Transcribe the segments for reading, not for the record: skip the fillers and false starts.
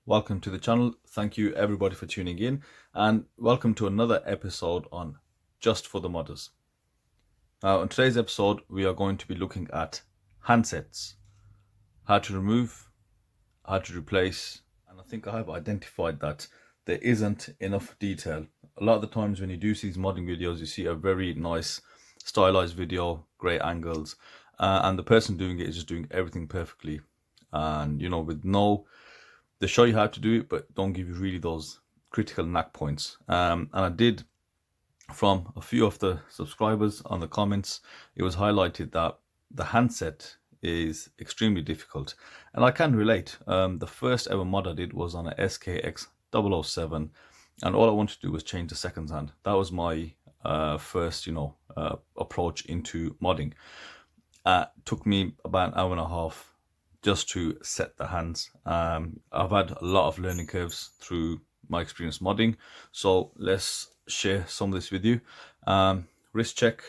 welcome to the channel. Thank you everybody for tuning in, and welcome to another episode on Just for the Modders. Now in today's episode we are going to be looking at handsets, how to remove, how to replace, and I think I have identified that there isn't enough detail. A lot of the times when you do see these modding videos, you see a very nice stylized video, great angles, and the person doing it is just doing everything perfectly, and with they show you how to do it but don't give you really those critical knack points. And I did, from a few of the subscribers on the comments, it was highlighted that the handset is extremely difficult, and I can relate. The first ever mod I did was on a SKX 007, and all I wanted to do was change the seconds hand. That was my first approach into modding. Took me about an hour and a half just to set the hands. I've had a lot of learning curves through my experience modding, so let's share some of this with you. Wrist check,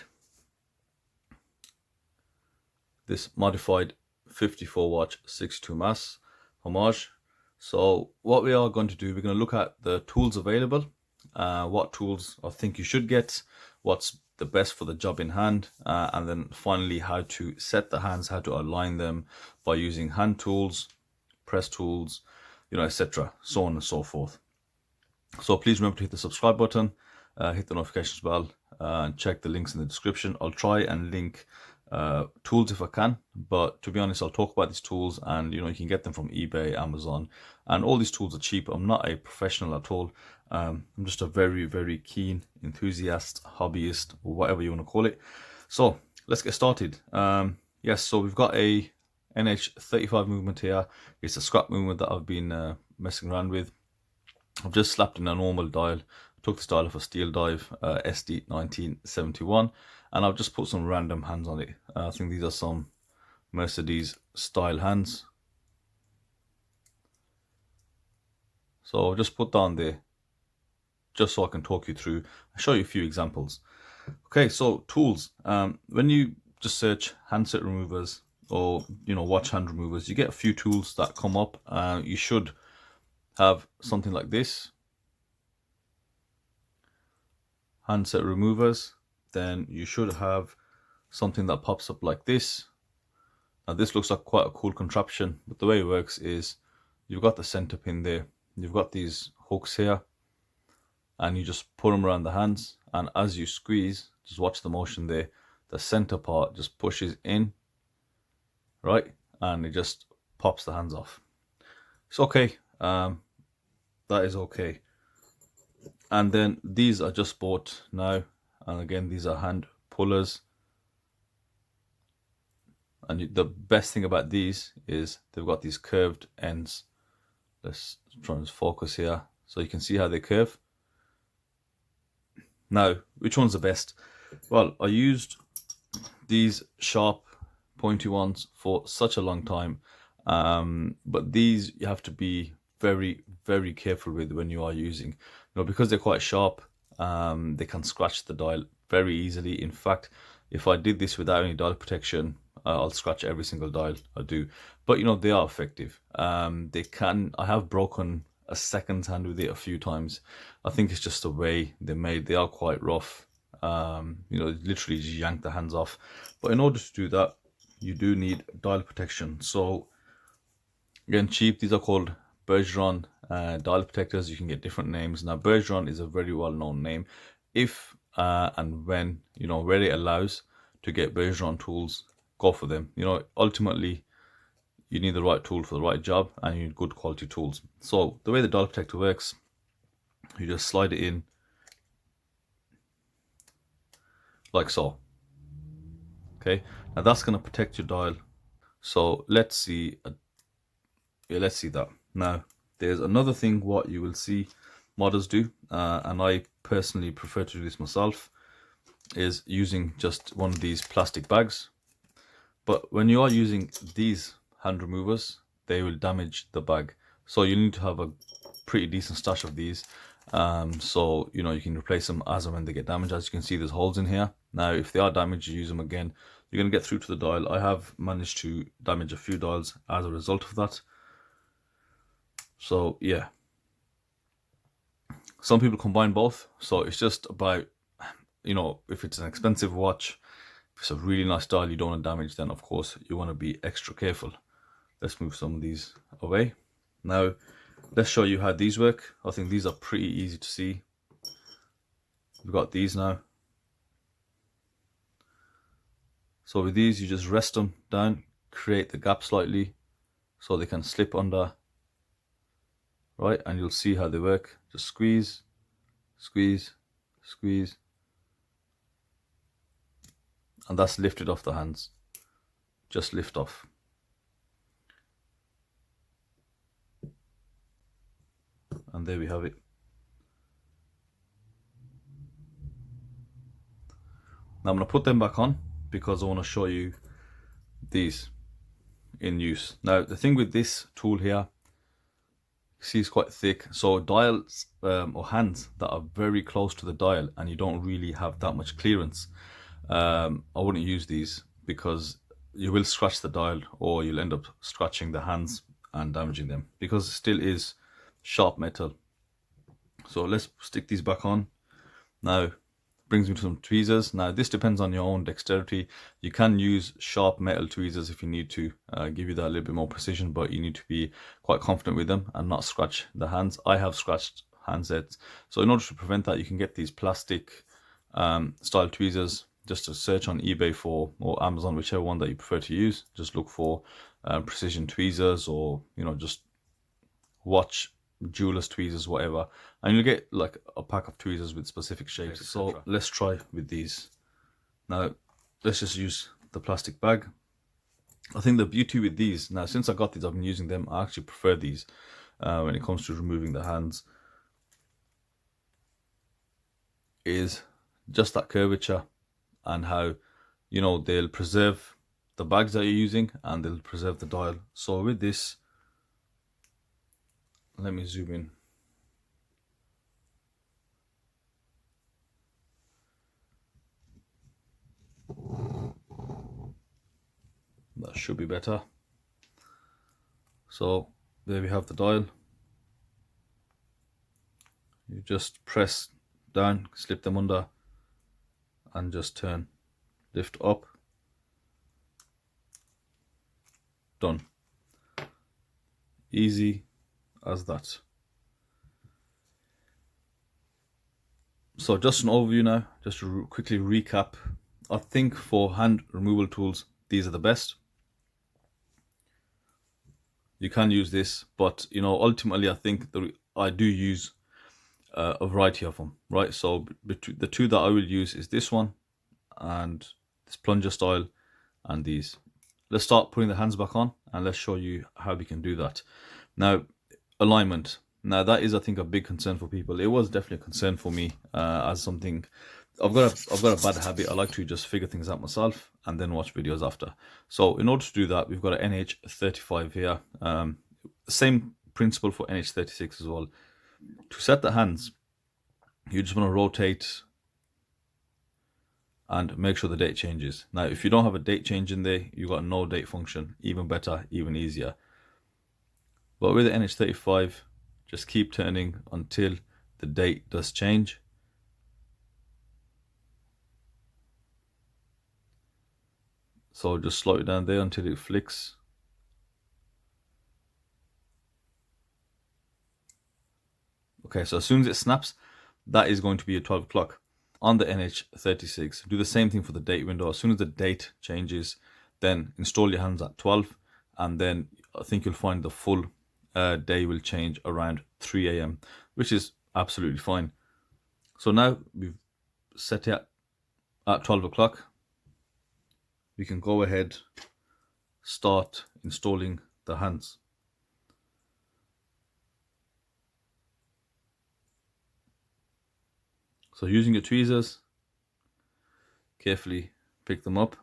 this modified 54 watch 62 mass homage. So what we are going to do, we're going to look at the tools available, what tools I think you should get, what's the best for the job in hand, and then finally how to set the hands, how to align them by using hand tools, press tools, etc., so on and so forth. So please remember to hit the subscribe button, hit the notifications bell, and check the links in the description. I'll try and link tools if I can, but to be honest, I'll talk about these tools, and you can get them from eBay, Amazon, and all these tools are cheap. I'm not a professional at all. I'm just a very, very keen enthusiast, hobbyist, or whatever you want to call it. So let's get started. Yes, so we've got a NH35 movement here. It's a scrap movement that I've been messing around with. I've just slapped in a normal dial. Took this dial off a steel dive, SD 1971, and I've just put some random hands on it. I think these are some Mercedes style hands. So I'll just put down there just so I can talk you through and show you a few examples. Okay, so tools. When you just search handset removers or watch hand removers, you get a few tools that come up. You should have something like this, handset removers. Then you should have something that pops up like this. Now this looks like quite a cool contraption, but the way it works is you've got the center pin there, you've got these hooks here, and you just put them around the hands, and as you squeeze, just watch the motion there, the center part just pushes in, right, and it just pops the hands off. It's okay. That is okay. And then these are just bought now, and again these are hand pullers, and the best thing about these is they've got these curved ends. Let's try and focus here so you can see how they curve. Now, which one's the best? Well, I used these sharp pointy ones for such a long time, but these you have to be very, very careful with when you are using, because they're quite sharp. They can scratch the dial very easily. In fact, if I did this without any dial protection, I'll scratch every single dial I do. But they are effective. They can. I have broken a second hand with it a few times. I think it's just the way they're made. They are quite rough. Literally just yank the hands off. But in order to do that, you do need dial protection. So again, cheap. These are called Bergeron dial protectors. You can get different names. Now Bergeron is a very well known name. If and when where it allows to get Bergeron tools, go for them. Ultimately you need the right tool for the right job, and you need good quality tools. So the way the dial protector works, you just slide it in like so. Okay, now that's going to protect your dial. So let's see. Let's see that. Now there's another thing what you will see modders do, and I personally prefer to do this myself, is using just one of these plastic bags. But when you are using these hand removers, they will damage the bag, so you need to have a pretty decent stash of these, so you can replace them as and when they get damaged. As you can see, there's holes in here. Now if they are damaged, you use them again, you're going to get through to the dial. I have managed to damage a few dials as a result of that. So yeah, some people combine both. So it's just about, you know, if it's an expensive watch, if it's a really nice dial you don't want to damage, then of course you want to be extra careful. Let's move some of these away. Now let's show you how these work. I think these are pretty easy to see. We've got these now. So with these, you just rest them down, create the gap slightly so they can slip under, right? And you'll see how they work. Just squeeze, squeeze, squeeze, and that's lifted off the hands. Just lift off. And there we have it. Now I'm going to put them back on because I want to show you these in use. Now the thing with this tool here, you see it's quite thick, so dials or hands that are very close to the dial and you don't really have that much clearance, I wouldn't use these because you will scratch the dial or you'll end up scratching the hands and damaging them because it still is sharp metal. So let's stick these back on. Now brings me to some tweezers. Now this depends on your own dexterity. You can use sharp metal tweezers if you need to give you that a little bit more precision, but you need to be quite confident with them and not scratch the hands. I have scratched handsets, so in order to prevent that, you can get these plastic style tweezers. Just to search on eBay for, or Amazon, whichever one that you prefer to use. Just look for precision tweezers, or you know, just watch jeweler's tweezers, whatever, and you'll get like a pack of tweezers with specific shapes. So let's try with these. Now let's just use the plastic bag. I think the beauty with these, now since I got these, I've been using them, I actually prefer these when it comes to removing the hands, is just that curvature and how, you know, they'll preserve the bags that you're using and they'll preserve the dial. So with this, let me zoom in. That should be better. So there we have the dial. You just press down, slip them under, and just turn, lift up, done. Easy as that. So just an overview now, just to quickly recap. I think for hand removal tools, these are the best. You can use this, but you know, ultimately I think I do use a variety of them, right? So the two that I will use is this one and this plunger style and these. Let's start putting the hands back on and let's show you how we can do that. Now, alignment. Now that is, I think, a big concern for people. It was definitely a concern for me as something. I've got a bad habit. I like to just figure things out myself and then watch videos after. So in order to do that, we've got an NH35 here. Same principle for NH36 as well. To set the hands, you just want to rotate and make sure the date changes. Now, if you don't have a date change in there, you've got no date function. Even better, even easier. But with the NH35, just keep turning until the date does change. So just slow it down there until it flicks. Okay, so as soon as it snaps, that is going to be at 12 o'clock. On the NH36, do the same thing for the date window. As soon as the date changes, then install your hands at 12, and then I think you'll find the full day will change around 3 AM, which is absolutely fine. So now we've set it at 12 o'clock. We can go ahead, start installing the hands. So using your tweezers, carefully pick them up.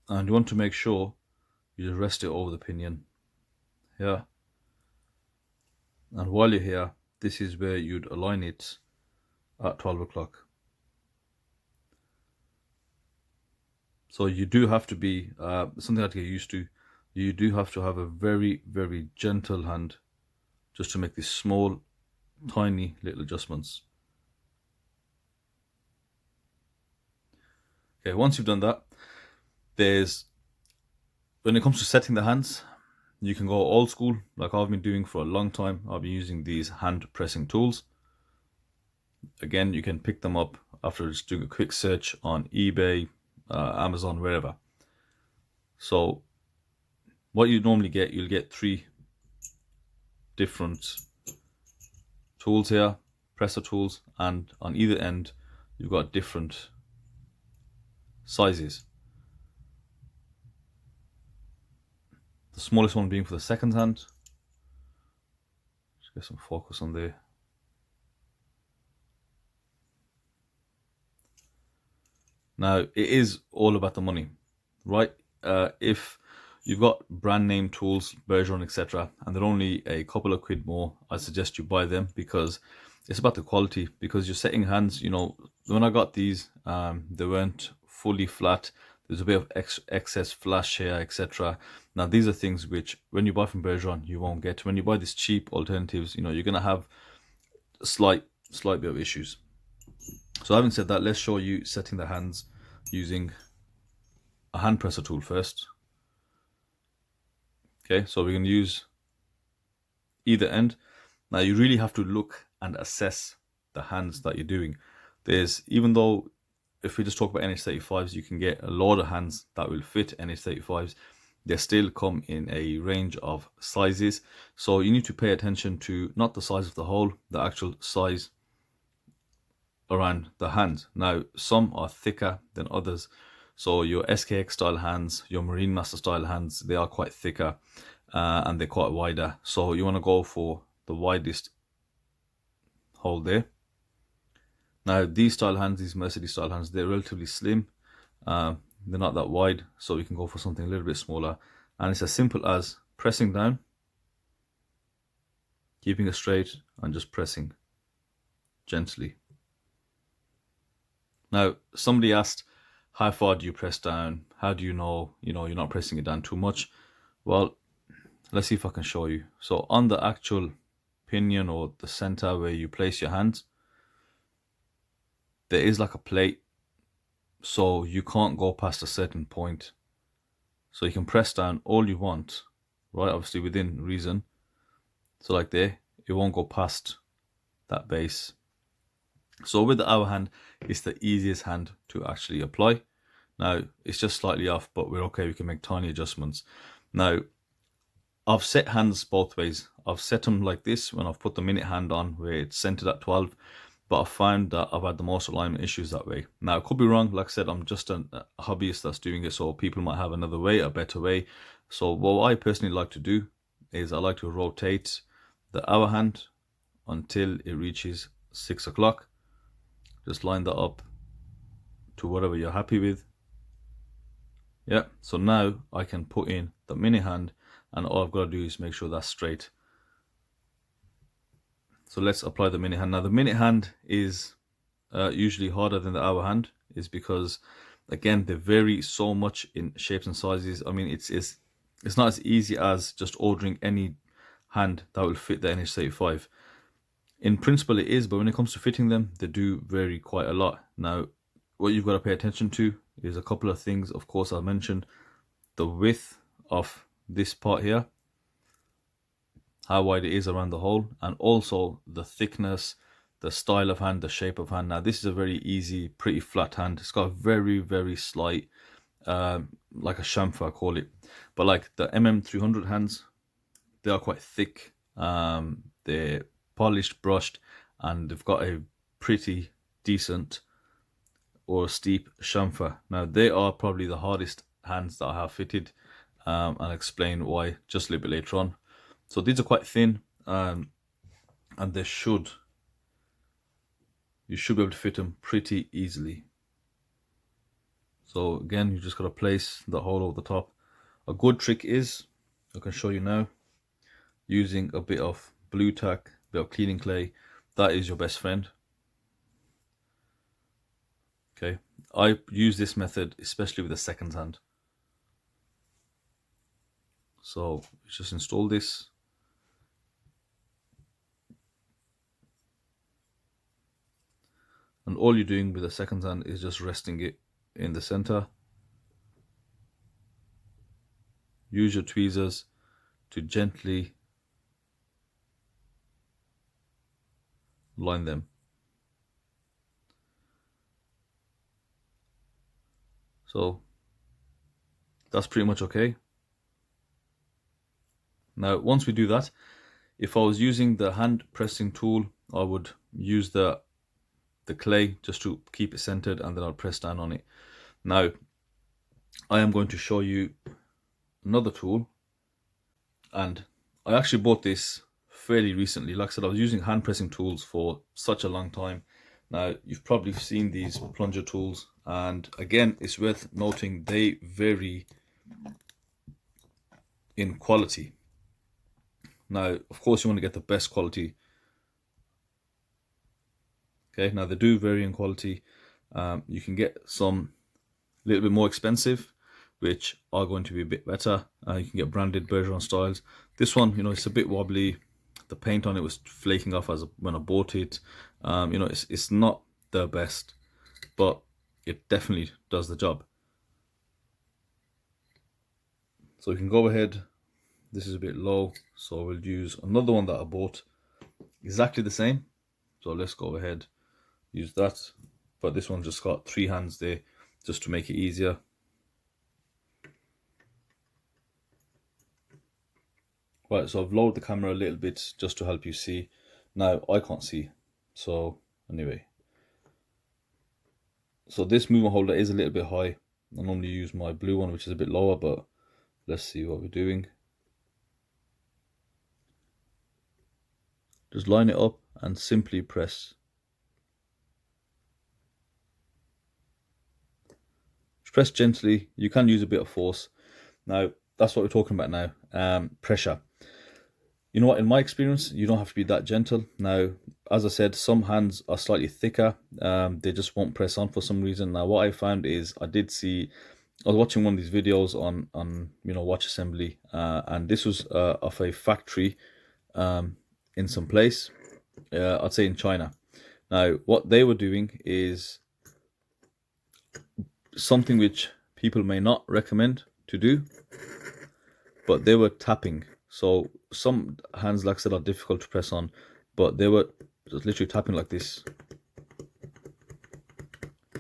And you want to make sure you just rest it over the pinion here, and while you're here, this is where you'd align it at 12 o'clock. So you do have to be something that you get used to. You do have to have a very, very gentle hand just to make these small, tiny little adjustments. Okay, once you've done that, when it comes to setting the hands, you can go old school like I've been doing for a long time. I've been using these hand pressing tools. Again, you can pick them up after just doing a quick search on eBay, Amazon, wherever. So what you normally get, you'll get 3 different tools here, presser tools, and on either end you've got different sizes. The smallest one being for the second hand. Just get some focus on there. Now, it is all about the money, right? If you've got brand name tools, Bergeron, etc., and they're only a couple of quid more, I suggest you buy them, because it's about the quality. Because you're setting hands, you know, when I got these, they weren't fully flat. There's a bit of excess flash here, etc. Now, these are things which, when you buy from Bergeron, you won't get. When you buy these cheap alternatives, you know, you're going to have a slight bit of issues. So having said that, let's show you setting the hands using a hand presser tool first. Okay, so we're going to use either end. Now you really have to look and assess the hands that you're doing. Even though if we just talk about NH35s, you can get a lot of hands that will fit NH35s, they still come in a range of sizes. So you need to pay attention to not the size of the hole, the actual size around the hand. Now, some are thicker than others. So your SKX style hands, your Marine Master style hands, they are quite thicker and they're quite wider. So you want to go for the widest hole there. Now, these style hands, these Mercedes style hands, they're relatively slim. They're not that wide, so we can go for something a little bit smaller. And it's as simple as pressing down, keeping it straight, and just pressing gently. Now, somebody asked, how far do you press down? How do you know, you're not pressing it down too much? Well, let's see if I can show you. So on the actual pinion or the center where you place your hands, there is like a plate, so you can't go past a certain point. So you can press down all you want, right? Obviously within reason. So like there, it won't go past that base. So with the hour hand, it's the easiest hand to actually apply. Now, it's just slightly off, but we're okay. We can make tiny adjustments. Now, I've set hands both ways. I've set them like this when I've put the minute hand on where it's centered at 12, but I've found that I've had the most alignment issues that way. Now, I could be wrong. Like I said, I'm just a hobbyist that's doing it, so people might have another way, a better way. So what I personally like to do is I like to rotate the hour hand until it reaches 6 o'clock. Just line that up to whatever you're happy with. Yeah, so now I can put in the mini hand, and all I've got to do is make sure that's straight. So let's apply the mini hand. Now the mini hand is usually harder than the hour hand, is because again they vary so much in shapes and sizes. I mean, it's not as easy as just ordering any hand that will fit the NH35. In principle it is, but when it comes to fitting them, they do vary quite a lot. Now, what you've got to pay attention to is a couple of things. Of course, I mentioned the width of this part here, how wide it is around the hole, and also the thickness, the style of hand, the shape of hand. Now, this is a very easy, pretty flat hand. It's got a very, very slight, like a chamfer, I call it. But like the MM300 hands, they are quite thick. They're polished, brushed, and they've got a pretty decent or steep chamfer. Now they are probably the hardest hands that I have fitted, and I'll explain why just a little bit later on. So these are quite thin, and you should be able to fit them pretty easily. So again, you just got to place the hole over the top A good trick is, I can show you now, using a bit of blue tack, a bit of cleaning clay. That is your best friend. Okay, I use this method especially with the second hand. So just install this. And all you're doing with the second hand is just resting it in the center. Use your tweezers to gently line them. So that's pretty much okay. Now, once we do that, if I was using the hand pressing tool, I would use the clay just to keep it centered, and then I'll press down on it. Now, I am going to show you another tool, and I actually bought this fairly recently. Like I said, I was using hand pressing tools for such a long time. Now, you've probably seen these plunger tools, and again, it's worth noting they vary in quality. Now, of course, you want to get the best quality. Okay, now they do vary in quality. You can get some a little bit more expensive, which are going to be a bit better. You can get branded Bergeron styles. This one, it's a bit wobbly. The paint on it was flaking off when I bought it. It's not the best, but it definitely does the job. So we can go ahead. This is a bit low, so we'll use another one that I bought, exactly the same. So let's go ahead, use that, but this one just got 3 hands there, just to make it easier. Right, so I've lowered the camera a little bit just to help you see. Now I can't see, so anyway. So this movement holder is a little bit high. I normally use my blue one, which is a bit lower, but let's see what we're doing. Just line it up and simply press. Just press gently. You can use a bit of force. Now, that's what we're talking about now, pressure. You know what, in my experience, you don't have to be that gentle. Now, as I said, some hands are slightly thicker. They just won't press on for some reason. Now, what I found is I was watching one of these videos on watch assembly, and this was of a factory in some place, I'd say in China. Now, what they were doing is something which people may not recommend to do, but they were tapping. So some hands, like I said, are difficult to press on, but they were just literally tapping like this.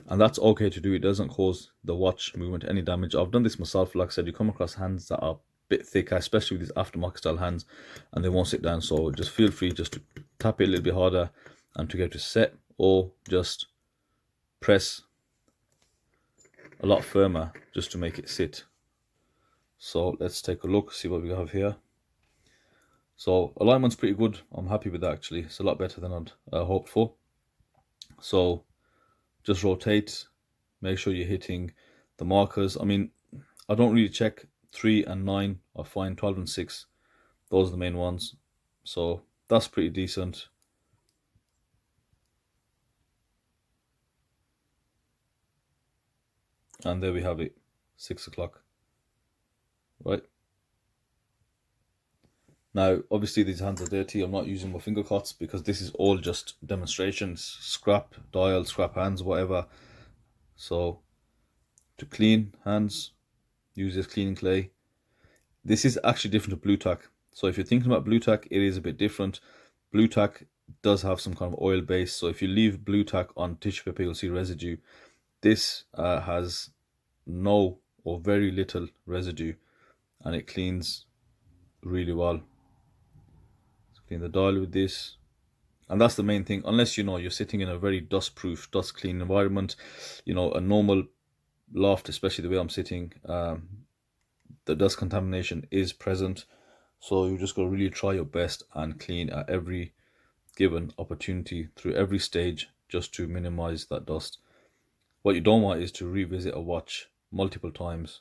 And that's okay to do. It doesn't cause the watch movement any damage. I've done this myself. Like I said, you come across hands that are a bit thicker, especially with these aftermarket style hands, and they won't sit down. So just feel free just to tap it a little bit harder and to get to set, or just press a lot firmer just to make it sit. So let's take a look, see what we have here. So alignment's pretty good. I'm happy with that actually. It's a lot better than I'd hoped for. So just rotate, make sure you're hitting the markers. I mean, I don't really check 3 and 9. I find 12 and 6. Those are the main ones. So that's pretty decent. And there we have it, 6 o'clock. Right. Now, obviously these hands are dirty. I'm not using my finger cuts because this is all just demonstrations, scrap dial, scrap hands, whatever. So to clean hands, use this cleaning clay. This is actually different to blue tack. So if you're thinking about blue tack, it is a bit different. Blue tack does have some kind of oil base. So if you leave blue tack on tissue paper, you'll see residue. This has no or very little residue, and it cleans really well. Clean the dial with this, and that's the main thing. Unless you're sitting in a very dust-proof, dust-clean environment, a normal loft, especially the way I'm sitting, the dust contamination is present. So you just got to really try your best and clean at every given opportunity through every stage, just to minimize that dust. What you don't want is to revisit a watch multiple times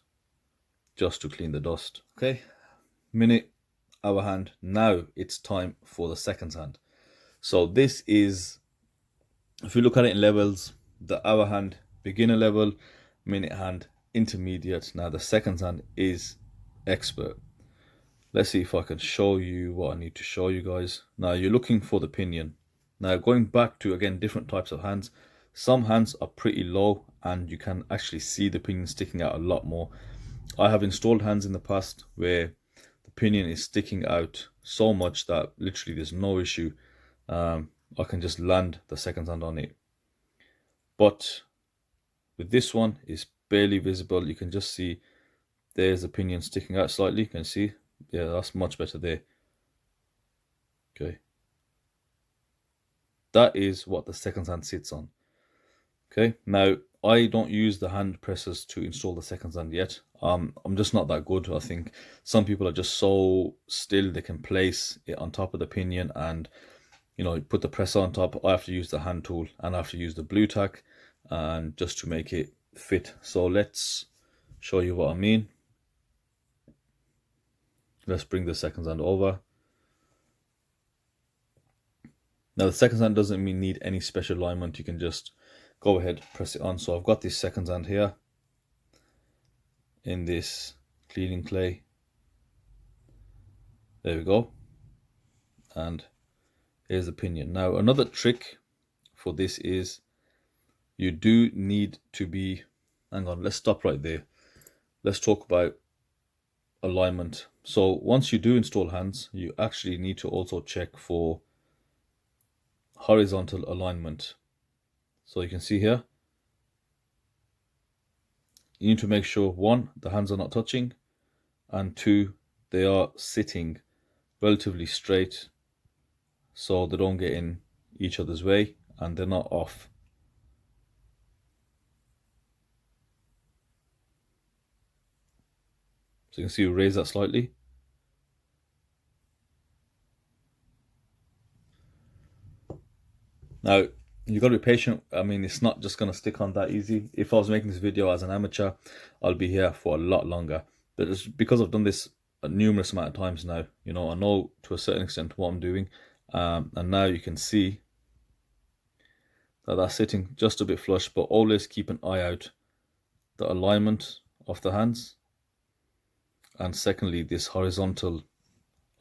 just to clean the dust. Okay, minute, hour hand. Now it's time for the second hand. So this is, if you look at it in levels, the hour hand beginner level, minute hand intermediate. Now the second hand is expert. Let's see if I can show you what I need to show you guys. Now you're looking for the pinion. Now going back to, again, different types of hands. Some hands are pretty low and you can actually see the pinion sticking out a lot more. I have installed hands in the past where the pinion is sticking out so much that literally there's no issue. I can just land the second hand on it. But with this one, it's barely visible. You can just see there's the pinion sticking out slightly. You can see, yeah, that's much better there. Okay, that is what the second hand sits on. Okay, now I don't use the hand pressers to install the second hand yet. I'm just not that good. I think some people are just so still, they can place it on top of the pinion and, you know, put the presser on top. I have to use the hand tool and I have to use the blue tack and just to make it fit. So let's show you what I mean. Let's bring the second hand over. Now the second hand doesn't need any special alignment. You can just go ahead, press it on. So I've got this second hand here in this cleaning clay. There we go. And here's the pinion. Now another trick for this is you do need to be, hang on, let's stop right there. Let's talk about alignment. So once you do install hands, you actually need to also check for horizontal alignment. So you can see here, you need to make sure, one, the hands are not touching, and two, they are sitting relatively straight so they don't get in each other's way and they're not off. So you can see you raise that slightly. Now you got to be patient. I mean, it's not just going to stick on that easy. If I was making this video as an amateur, I'll be here for a lot longer. But it's because I've done this a numerous amount of times now, you know, I know to a certain extent what I'm doing. And now you can see that that's sitting just a bit flush, but always keep an eye out the alignment of the hands. And secondly, this horizontal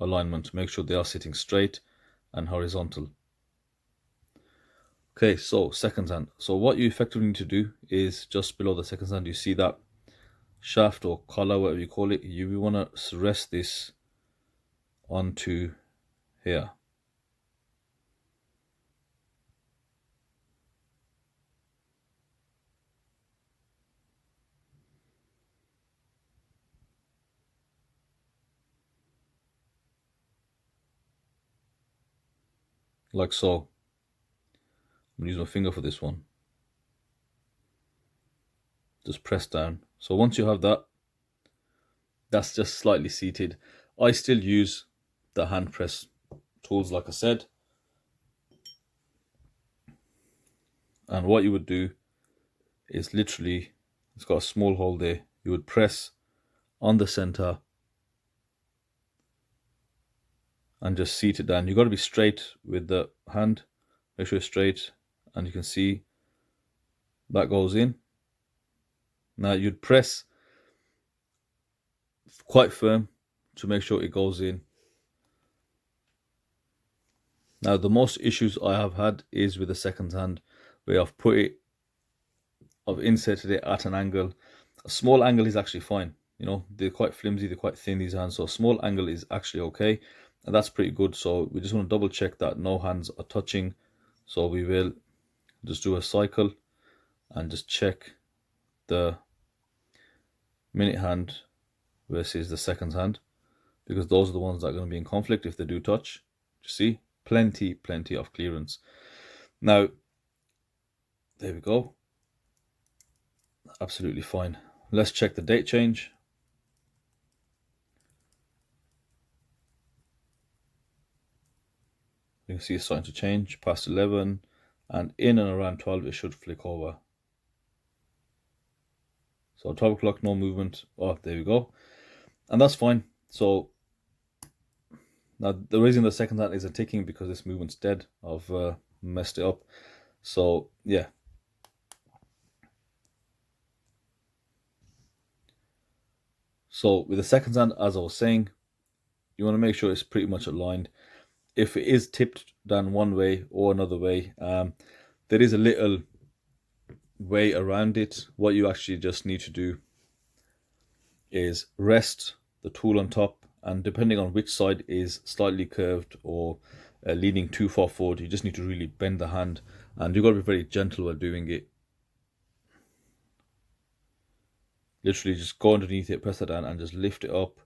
alignment, make sure they are sitting straight and horizontal. Okay, so second hand. So what you effectively need to do is just below the second hand, you see that shaft or collar, whatever you call it, you want to rest this onto here. Like so. I'm going to use my finger for this one. Just press down. So once you have that, that's just slightly seated. I still use the hand press tools, like I said. And what you would do is literally, it's got a small hole there. You would press on the center and just seat it down. You've got to be straight with the hand. Make sure it's straight, and you can see that goes in. Now you'd press quite firm to make sure it goes in. Now the most issues I have had is with the second hand, where I've inserted it at an angle. A small angle is actually fine. You know, they're quite flimsy, they're quite thin, these hands. So a small angle is actually okay. And that's pretty good. So we just want to double check that no hands are touching. So we will just do a cycle and just check the minute hand versus the second hand, because those are the ones that are going to be in conflict if they do touch. You see, plenty of clearance. Now, there we go. Absolutely fine. Let's check the date change. You can see it's starting to change past 11, and in and around 12 it should flick over. So 12 o'clock, no movement. Oh, there we go. And that's fine. So now the reason the second hand isn't ticking because this movement's dead. I've messed it up. So yeah. So with the second hand, as I was saying, you want to make sure it's pretty much aligned. If it is tipped down one way or another way, there is a little way around it. What you actually just need to do is rest the tool on top, and depending on which side is slightly curved or leaning too far forward, you just need to really bend the hand, and you've got to be very gentle while doing it. Literally just go underneath it, press it down, and just lift it up,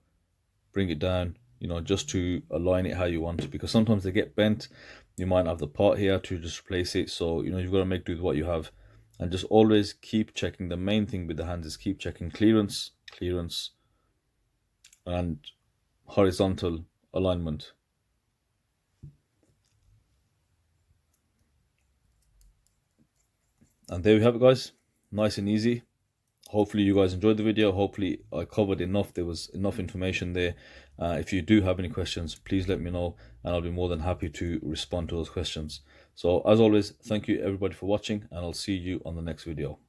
bring it down, you know, just to align it how you want it, because sometimes they get bent. You might have the part here to just replace it, so you know you've got to make do with what you have, and just always keep checking. The main thing with the hands is keep checking clearance, and horizontal alignment. And there we have it, guys. Nice and easy. Hopefully you guys enjoyed the video. Hopefully I covered enough. There was enough information there. If you do have any questions, please let me know, and I'll be more than happy to respond to those questions. So as always, thank you everybody for watching, and I'll see you on the next video.